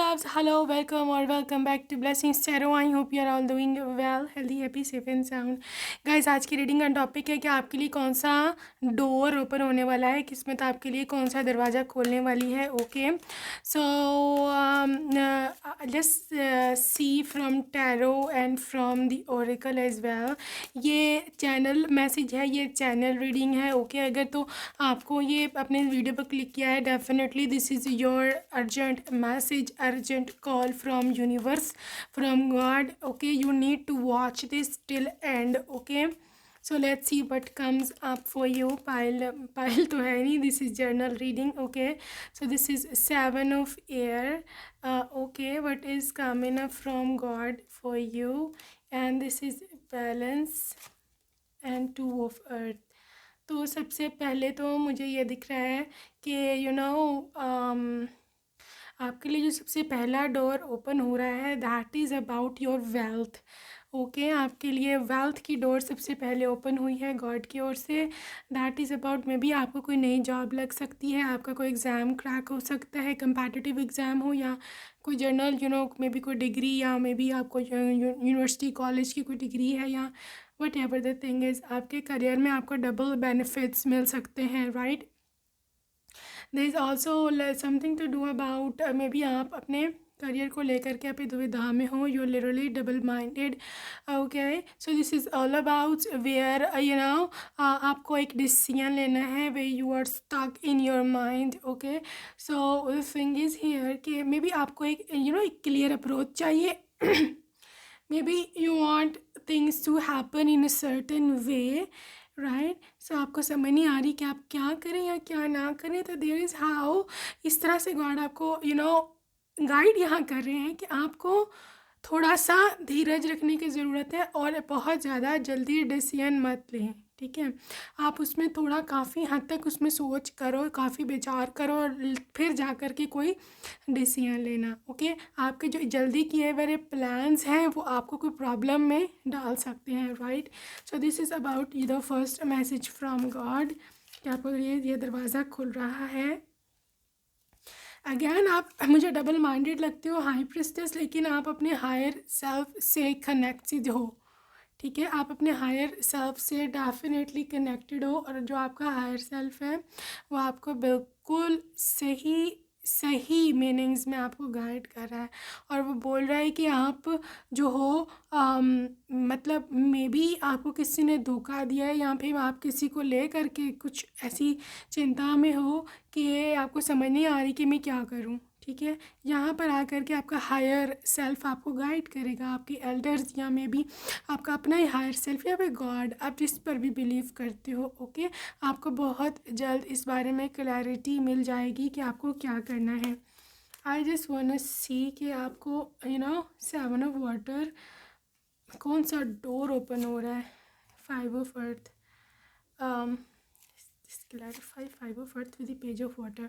loves, hello, welcome or welcome back to Blessings Tarot. I hope you are all doing well, healthy, happy, safe and sound. Guys, आज की reading का topic है कि आपके लिए कौन सा डोर ओपन होने वाला है, किस्मत आपके लिए कौन सा दरवाज़ा खोलने वाली है. Okay, so let's see from tarot and from the oracle as well. ये चैनल मैसेज है, ये चैनल रीडिंग है. ओके, अगर तो आपको ये अपने वीडियो पर क्लिक किया है, definitely this is your urgent message, urgent call from universe, from God. Okay, you need to watch this till end. Okay, so let's see what comes up for you. Pile तो है नहीं, this is journal reading. Okay, so this is 7 of air. Okay, what is coming up from God for you, and this is balance and 2 of earth. तो सबसे पहले तो मुझे ये दिख रहा है कि आपके लिए जो सबसे पहला डोर ओपन हो रहा है, that is about your wealth. Okay, आपके लिए वेल्थ की डोर सबसे पहले ओपन हुई है गॉड की ओर से. That is about, maybe आपको कोई नई जॉब लग सकती है, आपका कोई एग्ज़ाम क्रैक हो सकता है, कंपेटिटिव एग्ज़ाम हो, या कोई जर्नल मे बी कोई डिग्री, या मे बी आपको यूनिवर्सिटी कॉलेज की कोई डिग्री है, या whatever the thing is. आपके करियर में आपको डबल बेनिफिट्स मिल सकते हैं, right. There is also something to do about, maybe आप अपने करियर को लेकर के अपनी दुविधा में हो, you literally double minded. Okay, so this is all about where आपको एक डिसीजन लेना है, way you are stuck in your mind. Okay, so the thing is here कि मे बी आपको एक एक क्लियर अप्रोच चाहिए. Maybe you want things to happen in a certain way, right. So आपको समझ नहीं आ रही कि आप क्या करें या क्या ना करें. तो देयर इज़ हाउ, इस तरह से गॉड आपको गाइड यहाँ कर रहे हैं कि आपको थोड़ा सा धीरज रखने की ज़रूरत है और बहुत ज़्यादा जल्दी डिसीजन मत लें. ठीक है, आप उसमें थोड़ा काफ़ी हद तक उसमें सोच करो, काफ़ी विचार करो और फिर जा कर के कोई डिसीजन लेना. ओके, आपके जो जल्दी किए हुए प्लान्स हैं वो आपको कोई प्रॉब्लम में डाल सकते हैं, right. So this is about the first message from God कि आपको ये दरवाज़ा खुल रहा है. अगेन आप मुझे डबल माइंडेड लगते हो, हाई प्रिस्टेस, लेकिन आप अपने हायर सेल्फ से कनेक्टेड हो. ठीक है, आप अपने हायर सेल्फ से डेफिनेटली कनेक्टेड हो, और जो आपका हायर सेल्फ है वो आपको बिल्कुल सही मीनिंग्स में आपको गाइड कर रहा है. और वो बोल रहा है कि आप जो हो मतलब मे बी आपको किसी ने धोखा दिया है, या फिर आप किसी को ले करके कुछ ऐसी चिंता में हो कि आपको समझ नहीं आ रही कि मैं क्या करूं. ठीक है, यहाँ पर आकर के आपका हायर सेल्फ आपको गाइड करेगा, आपके एल्डर्स, या मे बी आपका अपना ही हायर सेल्फ, या फिर गॉड, आप जिस पर भी बिलीव करते हो. ओके, आपको बहुत जल्द इस बारे में क्लैरिटी मिल जाएगी कि आपको क्या करना है. आई जस्ट वांट सी कि आपको 7 ऑफ वाटर, कौन सा डोर ओपन हो रहा है. 5 of earth, clarify 5 of earth with the page of water.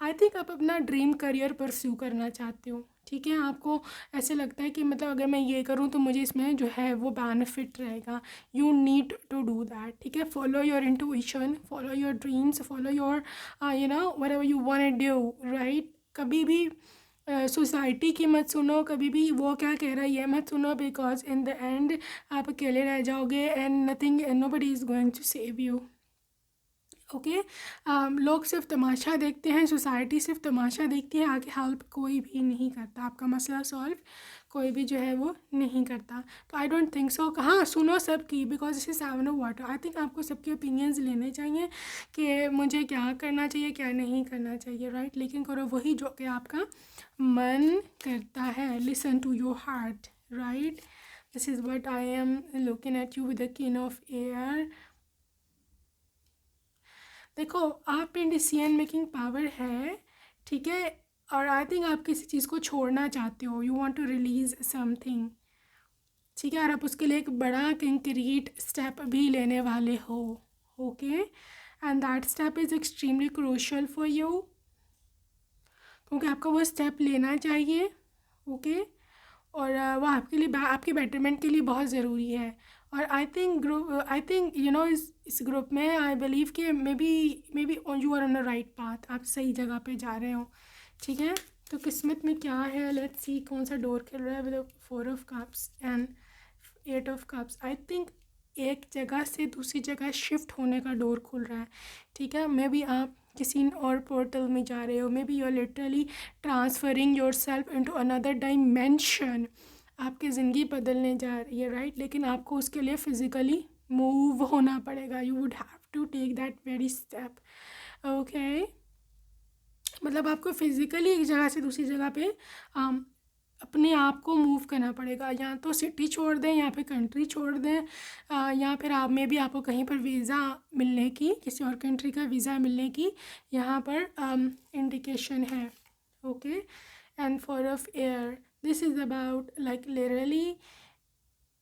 I think आप अपना ड्रीम करियर परस्यू करना चाहते हो. ठीक है, आपको ऐसे लगता है कि मतलब अगर मैं ये करूँ तो मुझे इसमें जो है वो बेनिफिट रहेगा. You need to do that. ठीक है, follow your intuition, follow your dreams, follow your whatever you want to do, right. कभी भी सोसाइटी की मत सुनो, कभी भी वो क्या कह रहा है ये मत सुनो, बिकॉज इन द एंड आप अकेले रह जाओगे and nothing, nobody is going to save you. Okay, लोग सिर्फ तमाशा देखते हैं, सोसाइटी सिर्फ तमाशा देखती है, आगे हेल्प कोई भी नहीं करता, आपका मसला सॉल्व कोई भी जो है वो नहीं करता. तो आई डोंट थिंक सो. हाँ, सुनो सबकी, बिकॉज इस 7 ऑफ वाटर. आई थिंक आपको सबके ओपिनियंस लेने चाहिए कि मुझे क्या करना चाहिए, क्या नहीं करना चाहिए, राइट. लेकिन करो वही जो कि आपका मन करता है. Listen to your heart, right. This is what I am looking at you with the king of air. देखो, आप में डिसीजन मेकिंग पावर है, ठीक है, और आई थिंक आप किसी चीज़ को छोड़ना चाहते हो, you want to release something. ठीक है, और आप उसके लिए एक बड़ा कंक्रीट स्टेप भी लेने वाले हो. ओके, and that step is extremely crucial for you, क्योंकि आपको वो स्टेप लेना चाहिए. ओके, और वो आपके लिए, आपके बेटरमेंट के लिए बहुत ज़रूरी है. और आई थिंक इस ग्रुप में आई बिलीव कि maybe you are on the right path, आप सही जगह पे जा रहे हो. ठीक है, तो किस्मत में क्या है, लेट्स सी कौन सा डोर खुल रहा है with 4 of cups and 8 of cups. I think एक जगह से दूसरी जगह शिफ्ट होने का डोर खुल रहा है, ठीक है। मे बी आप किसी और पोर्टल में जा रहे हो, maybe you are literally transferring yourself into another dimension. आपकी ज़िंदगी बदलने जा रही है, राइट। लेकिन आपको उसके लिए फ़िज़िकली मूव होना पड़ेगा, you would have to take that very step, okay. मतलब आपको फ़िज़िकली एक जगह से दूसरी जगह पे अपने आप को मूव करना पड़ेगा। या तो सिटी छोड़ दें या फिर कंट्री छोड़ दें, या फिर आप में भी आपको कहीं पर वीज़ा मिलने की, किसी और कंट्री का वीज़ा मिलने की यहाँ पर इंडिकेशन है, okay. And 4 of air, this is about like literally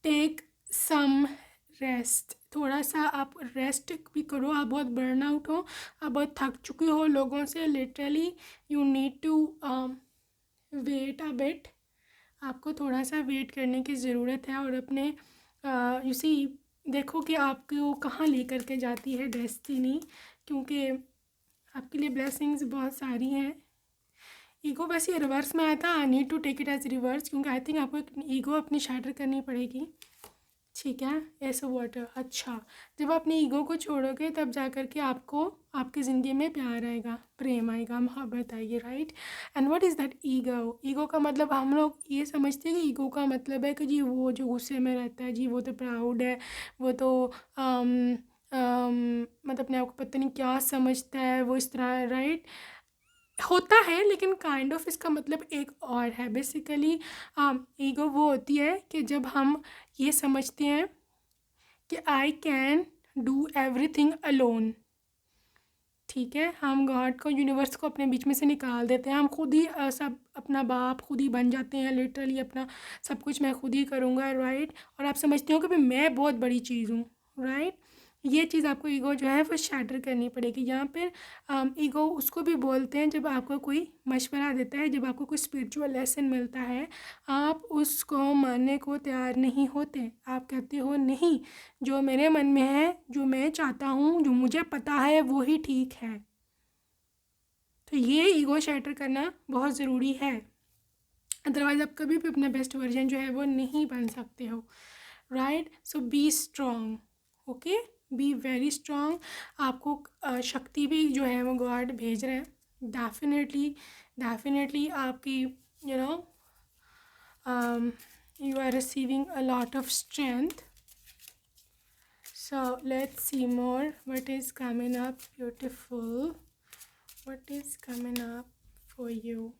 take some rest. थोड़ा सा आप रेस्ट भी करो, आप बहुत बर्न आउट हो, आप बहुत थक चुकी हो लोगों से, literally you need to wait a bit. आपको थोड़ा सा वेट करने की ज़रूरत है और अपने यू सी देखो कि आपको कहाँ लेकर के जाती है डेस्टिनी, क्योंकि आपके लिए ब्लेसिंग्स बहुत सारी हैं। ईगो वैसे रिवर्स में आया था, I need to take it as reverse, क्योंकि आई थिंक आपको एक ईगो अपनी शैटर करनी पड़ेगी, ठीक है। ऐसा वाटर, अच्छा, जब आप अपनी ईगो को छोड़ोगे तब जा कर के आपको आपकी ज़िंदगी में प्यार आएगा, प्रेम आएगा, मोहब्बत आएगी, right. And what is that ego? Ego का मतलब हम लोग ये समझते हैं कि ईगो का मतलब है कि जी वो जो गुस्से में रहता है, जी वो तो प्राउड है, वो तो मतलब अपने आप को पता नहीं क्या समझता है, वो इस तरह, राइट। होता है, लेकिन काइंड ऑफ इसका मतलब एक और है। बेसिकली ईगो वो होती है कि जब हम ये समझते हैं कि I can do everything alone, ठीक है। हम गॉड को, यूनिवर्स को अपने बीच में से निकाल देते हैं, हम खुद ही सब अपना बाप खुद ही बन जाते हैं, लिटरली अपना सब कुछ मैं खुद ही करूँगा, राइट। और आप समझते हो कि भाई मैं बहुत बड़ी चीज़ हूँ, राइट। ये चीज़ आपको ईगो जो है वो शैटर करनी पड़ेगी। यहाँ पर ईगो उसको भी बोलते हैं जब आपको कोई मशवरा देता है, जब आपको कोई स्पिरिचुअल लेसन मिलता है, आप उसको मानने को तैयार नहीं होते। आप कहते हो नहीं, जो मेरे मन में है, जो मैं चाहता हूँ, जो मुझे पता है वो ही ठीक है। तो ये ईगो शैटर करना बहुत ज़रूरी है, अदरवाइज़ आप कभी भी अपना बेस्ट वर्जन जो है वो नहीं बन सकते हो, right. So be strong, okay, be very strong. आपको शक्ति भी जो है वो गॉड भेज रहे हैं, डेफिनेटली डेफिनेटली आपकी you know you are receiving a lot of strength. So let's see more what is coming up. Beautiful, what is coming up for you?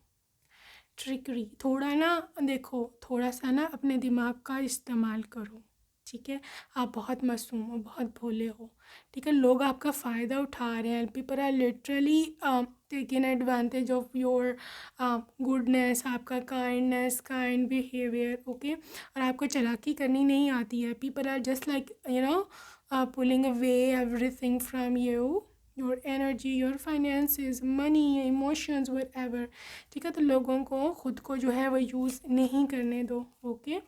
Trickery, थोड़ा ना देखो, थोड़ा सा ना अपने दिमाग का इस्तेमाल करो, ठीक है। आप बहुत मासूम हो, बहुत भोले हो, ठीक है। लोग आपका फ़ायदा उठा रहे हैं, people are literally taking advantage of your goodness, आपका काइंडनेस, काइंड बिहेवियर, ओके। और आपको चालाकी करनी नहीं आती है, people are just like you know pulling away everything from you, your energy, your finances, money, emotions, whatever, ठीक है। तो लोगों को खुद को जो है वो यूज़ नहीं करने दो, ओके।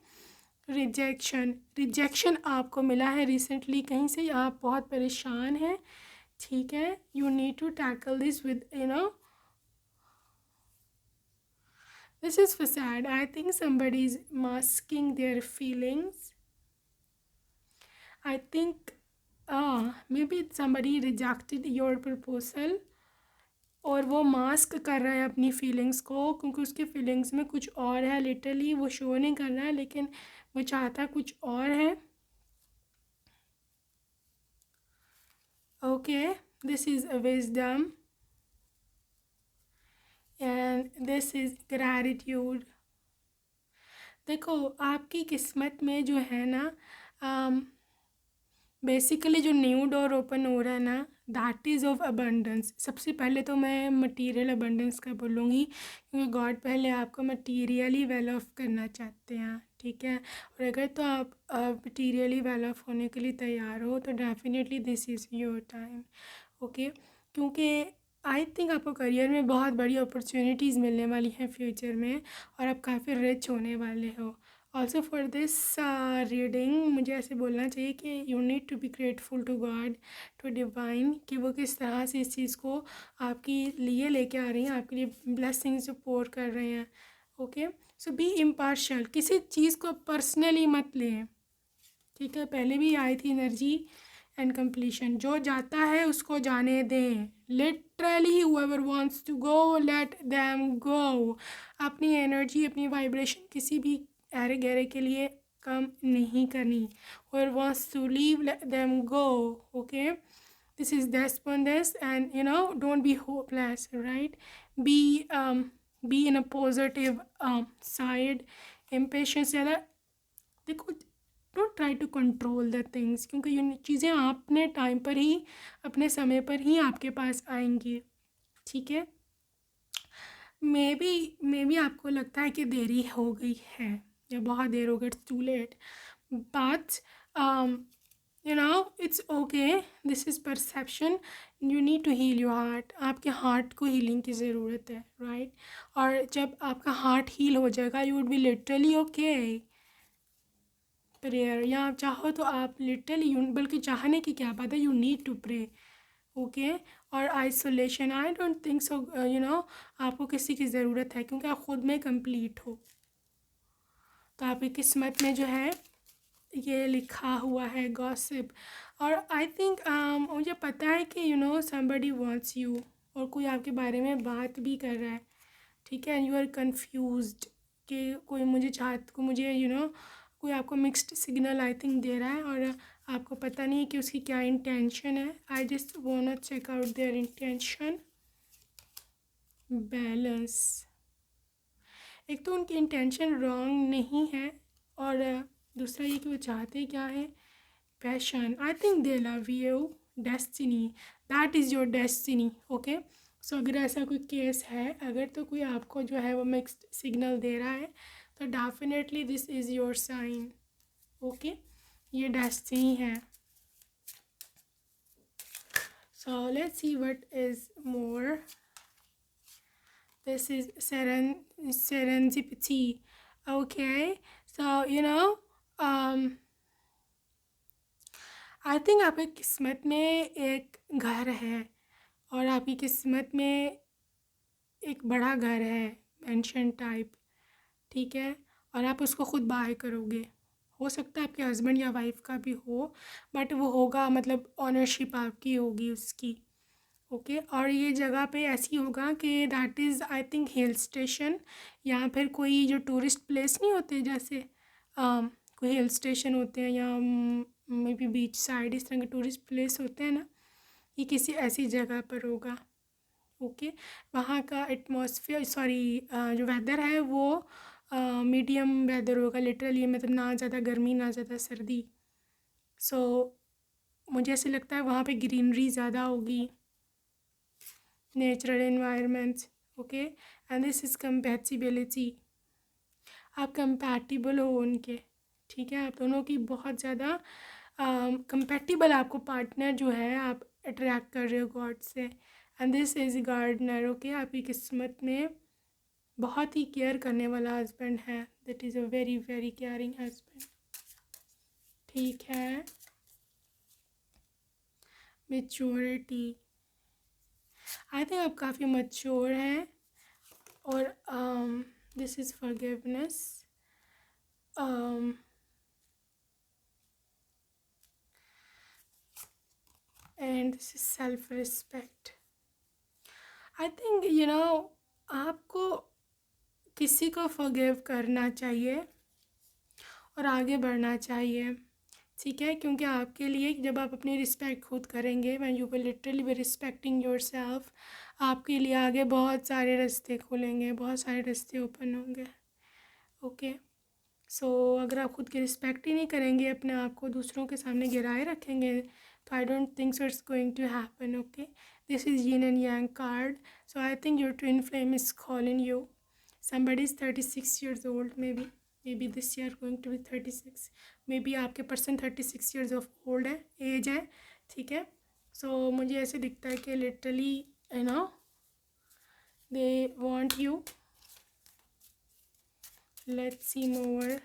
रिजेक्शन आपको मिला है रिसेंटली कहीं से, आप बहुत परेशान हैं, ठीक है। You need to tackle this with you know, this is facade. I think somebody is masking their feelings. I think maybe somebody rejected your proposal और वो मास्क कर रहा है अपनी फीलिंग्स को, क्योंकि उसकी फीलिंग्स में कुछ और है, लिटरली वो शो नहीं कर रहा है, लेकिन वो चाहता कुछ और है, okay. This is a wisdom and this is gratitude. देखो आपकी किस्मत में जो है ना, बेसिकली जो न्यू डोर ओपन हो रहा है ना, दैट इज़ ऑफ अबंडेंस। सबसे पहले तो मैं मटीरियल अबंडेंस का बोलूँगी, क्योंकि गॉड पहले आपको मटीरियली वेल ऑफ करना चाहते हैं, ठीक है। और अगर तो आप मटीरियली वेल ऑफ होने के लिए तैयार हो तो definitely this is your time, okay. क्योंकि आई थिंक आपको करियर में बहुत बड़ी अपॉर्चुनिटीज़ मिलने वाली हैं फ्यूचर में, और आप काफ़ी रिच होने वाले हो, ऑल्सो फॉर दिस रीडिंग मुझे ऐसे बोलना चाहिए कि you need to be grateful to God, to divine, कि वो किस तरह से इस चीज़ को आपके लिए लेके आ रही हैं, आपके लिए ब्लेसिंग्स पोर कर रहे हैं। ओके, सो बी इम्पार्शल, किसी चीज़ को पर्सनली मत लें, ठीक है। पहले भी आई थी एनर्जी एंड कंप्लीशन, जो जाता है उसको जाने दें। Literally whoever wants to go let them go। अपनी एनर्जी, अपनी वाइब्रेशन किसी भी अरे गहरे के लिए कम नहीं करनी। whoever wants to leave let them go, okay। this is despondence and don't be hopeless, right। be be in a positive side। impatience ज़्यादा देखो, don't try to control the things, क्योंकि ये चीज़ें अपने टाइम पर ही, अपने समय पर ही आपके पास आएंगी, ठीक है। मे बी आपको लगता है कि देरी हो गई है या बहुत देर हो गई, it's too late, but it's okay, this is perception. You need to heal your heart, आपके हार्ट को हीलिंग की ज़रूरत है, राइट। और जब आपका हार्ट हील हो जाएगा you would be literally okay. Prayer, या आप चाहो तो आप लिटरली, बल्कि चाहने की क्या बात है, you need to pray, okay. और isolation, I don't think so, आपको किसी की ज़रूरत है, क्योंकि आप ख़ुद में कंप्लीट हो। तो आपकी किस्मत में जो है ये लिखा हुआ है गॉसिप। और आई थिंक मुझे पता है कि समबडी वांट्स यू, और कोई आपके बारे में बात भी कर रहा है, ठीक है। यू आर कन्फ्यूज्ड कि कोई मुझे कोई आपको मिक्स्ड सिग्नल आई थिंक दे रहा है, और आपको पता नहीं है कि उसकी क्या इंटेंशन है। I just want check out their intention. Balance, एक तो उनकी इंटेंशन रॉन्ग नहीं है, और दूसरा ये कि वो चाहते क्या है। Passion, I think they love you. Destiny, that is your destiny, okay. So अगर ऐसा कोई केस है, अगर तो कोई आपको जो है वो मिक्स्ड सिग्नल दे रहा है, तो definitely this is your sign, okay. ये डेस्टिनी है। So let's see what is more. This is serendipity, okay। So I think आपकी किस्मत में एक घर है, और आपकी किस्मत में एक बड़ा घर है, मेंशन टाइप, ठीक है। और आप उसको ख़ुद बाय करोगे। हो सकता है आपके हस्बैंड या वाइफ का भी हो, बट वो होगा, मतलब ऑनरशिप आपकी होगी उसकी, ओके। और ये जगह पे ऐसी होगा कि that is I think hill station, या फिर कोई जो टूरिस्ट प्लेस नहीं होते, जैसे कोई हिल स्टेशन होते हैं, या मे बी बीच साइड, इस तरह के टूरिस्ट प्लेस होते हैं ना, ये किसी ऐसी जगह पर होगा, ओके। वहाँ का एटमॉस्फेयर, जो वेदर है वो मीडियम वेदर होगा, लिटरली, मतलब ना ज़्यादा गर्मी ना ज़्यादा सर्दी। सो मुझे ऐसे लगता है वहाँ पे ग्रीनरी ज़्यादा होगी, natural environments, okay. And this is compatibility, आप कंपैटिबल हो उनके, ठीक है। आप दोनों की बहुत ज़्यादा कंपैटिबल आपको पार्टनर जो है आप अट्रैक्ट कर रहे हो गॉड से। And this is gardener, okay. आपकी किस्मत में बहुत ही केयर करने वाला हस्बैंड है, that is a very very caring husband, ठीक है। मेच्योरिटी, आई थिंक आप काफ़ी मैच्योर हैं, और this is forgiveness, and this is self respect. I think आपको किसी को फॉरगिव करना चाहिए और आगे बढ़ना चाहिए, ठीक है। क्योंकि आपके लिए जब आप अपनी रिस्पेक्ट खुद करेंगे, when you will literally be respecting yourself, आपके लिए आगे बहुत सारे रास्ते खुलेंगे, बहुत सारे रास्ते ओपन होंगे, ओके। सो अगर आप खुद की रिस्पेक्ट ही नहीं करेंगे, अपने आप को दूसरों के सामने गिराए रखेंगे, तो I don't think so it's going to happen, okay. This is yin and yang card, so I think your twin flame is calling you. somebody is 36 years old, maybe this year going to be 36, maybe आपके person 36 years of old है, age है, ठीक है। So मुझे ऐसे दिखता है कि literally they want you. Let's see more.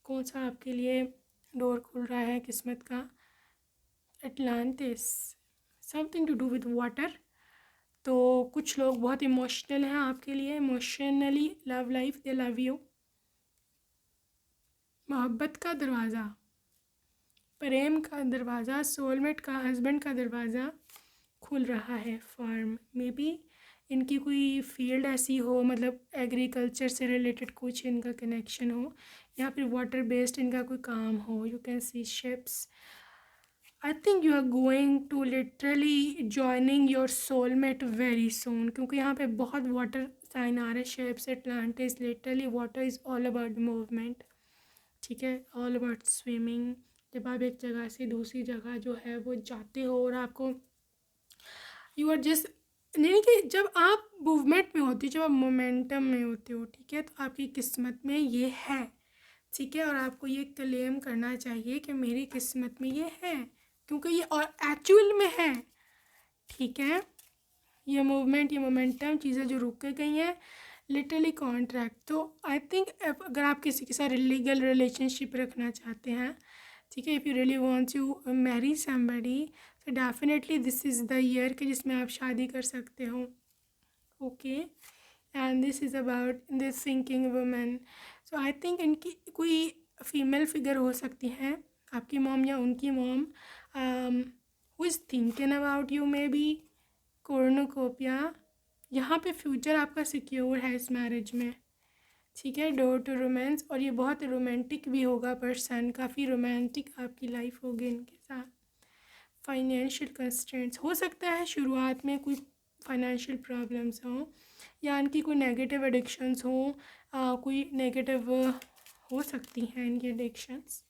कौन सा आपके लिए डोर खुल रहा है किस्मत का? Atlantis, something to do with water. तो कुछ लोग बहुत इमोशनल हैं आपके लिए, emotionally love life, they love you. मोहब्बत का दरवाज़ा, प्रेम का दरवाज़ा, सोलमेट का, हस्बैंड का दरवाज़ा खुल रहा है फॉर मे बी। इनकी कोई फील्ड ऐसी हो, मतलब एग्रीकल्चर से रिलेटेड कुछ इनका कनेक्शन हो, या फिर वाटर बेस्ड इनका कोई काम हो। You can see ships. I think you are going to literally joining your soulmate very soon, क्योंकि यहाँ पे बहुत वाटर साइन आ रहे हैं। Ships, Atlantis, literally water is all about movement, ठीक है, ऑल अबाउट स्विमिंग। जब आप एक जगह से दूसरी जगह जो है वो जाते हो और आपको यू आर जस्ट, नहीं कि जब आप मूवमेंट में होती हो, जब आप मोमेंटम में होते हो, ठीक है, तो आपकी किस्मत में ये है, ठीक है। और आपको ये क्लेम करना चाहिए कि मेरी किस्मत में ये है, क्योंकि ये और एक्चुअल में है, ठीक है। ये मूवमेंट, ये मोमेंटम चीज़ें जो रुक के गई हैं, लिटरली कॉन्ट्रैक्ट। तो आई थिंक अगर आप किसी के साथ लीगल रिलेशनशिप रखना चाहते हैं, ठीक है, if you really want to marry somebody, तो definitely this is the year कि जिसमें आप शादी कर सकते हो, ओके। And this is about this thinking women. So I think इनकी कोई फीमेल फिगर हो सकती हैं, आपकी मॉम या उनकी mom, who is thinking about you may be. Cornucopia, यहाँ पे फ्यूचर आपका सिक्योर है इस मैरिज में, ठीक है। डोर टू रोमांस, और ये बहुत रोमांटिक भी होगा पर्सन, काफ़ी रोमांटिक आपकी लाइफ होगी इनके साथ। फाइनेंशियल कंस्ट्रेंट्स, हो सकता है शुरुआत में कोई फाइनेंशियल प्रॉब्लम्स हों, या इनकी कोई नेगेटिव एडिक्शंस हों, कोई नेगेटिव हो सकती हैं इनकी एडिक्शंस।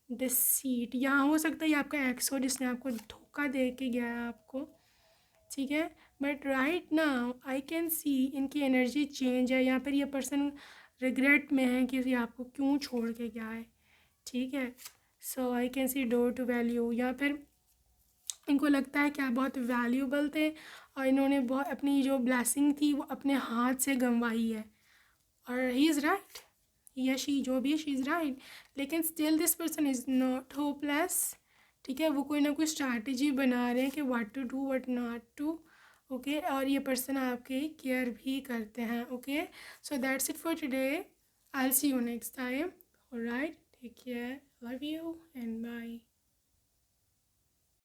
डिसीट, यहाँ हो सकता है ये आपका एक्स हो जिसने आपको धोखा दे के गया है आपको, ठीक है। But right now I can सी इनकी एनर्जी चेंज है, यहाँ पर ये पर्सन रिग्रेट में है कि ये आपको क्यों छोड़ के गया है, ठीक है। So I can see door to value, या फिर इनको लगता है कि आप बहुत वैल्यूबल थे और इन्होंने बहुत अपनी जो ब्लेसिंग थी वो अपने हाथ से गंवाई है, और ही इज़ राइट, या शी, जो भी शी इज़ राइट। लेकिन still this person is not hopeless, ठीक है। वो कोई ना कोई स्ट्रैटेजी बना रहे हैं कि what to do what not to, okay. और ये पर्सन आपकी केयर भी करते हैं, okay. So that's it for today, I will see you next time, alright, take care, love you and bye.